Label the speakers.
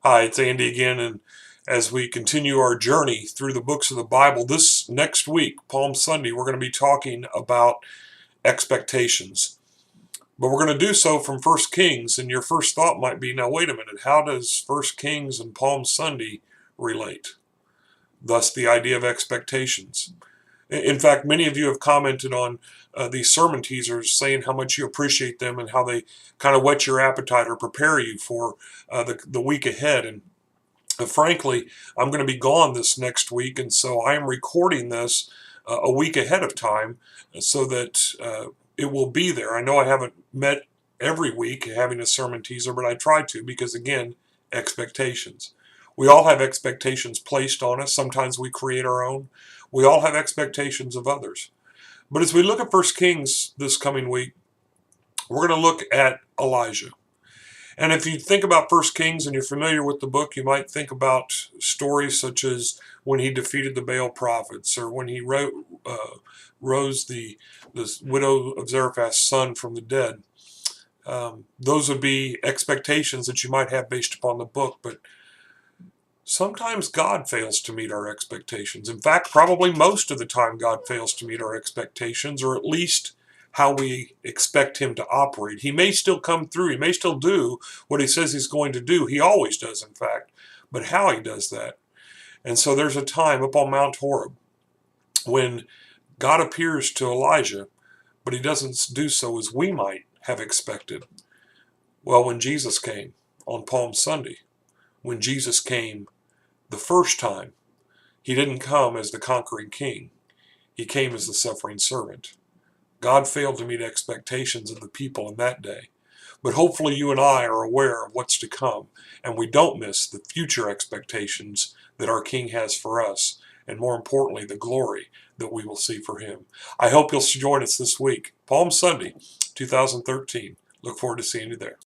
Speaker 1: Hi, it's Andy again, and as we continue our journey through the books of the Bible, this next week, Palm Sunday, we're going to be talking about expectations. But we're going to do so from First Kings, and your first thought might be, now wait a minute, how does First Kings and Palm Sunday relate? Thus the idea of expectations. In fact, many of you have commented on these sermon teasers saying how much you appreciate them and how they kind of whet your appetite or prepare you for the week ahead. And frankly, I'm going to be gone this next week, and so I am recording this a week ahead of time so that it will be there. I know I haven't met every week having a sermon teaser, but I try to because, again, expectations. We all have expectations placed on us. Sometimes we create our own. We all have expectations of others. But as we look at First Kings this coming week, we're going to look at Elijah. And if you think about First Kings and you're familiar with the book, you might think about stories such as when he defeated the Baal prophets, or when he rose the widow of Zarephath's son from the dead. Those would be expectations that you might have based upon the book, but sometimes God fails to meet our expectations. In fact, probably most of the time God fails to meet our expectations, or at least how we expect him to operate. He may still come through. He may still do what he says he's going to do. He always does, in fact. But how he does that. And so there's a time up on Mount Horeb when God appears to Elijah, but he doesn't do so as we might have expected. Well, when Jesus came on Palm Sunday, when Jesus came the first time, he didn't come as the conquering king. He came as the suffering servant. God failed to meet expectations of the people in that day. But hopefully you and I are aware of what's to come, and we don't miss the future expectations that our King has for us, and more importantly, the glory that we will see for him. I hope you'll join us this week, Palm Sunday, 2013. Look forward to seeing you there.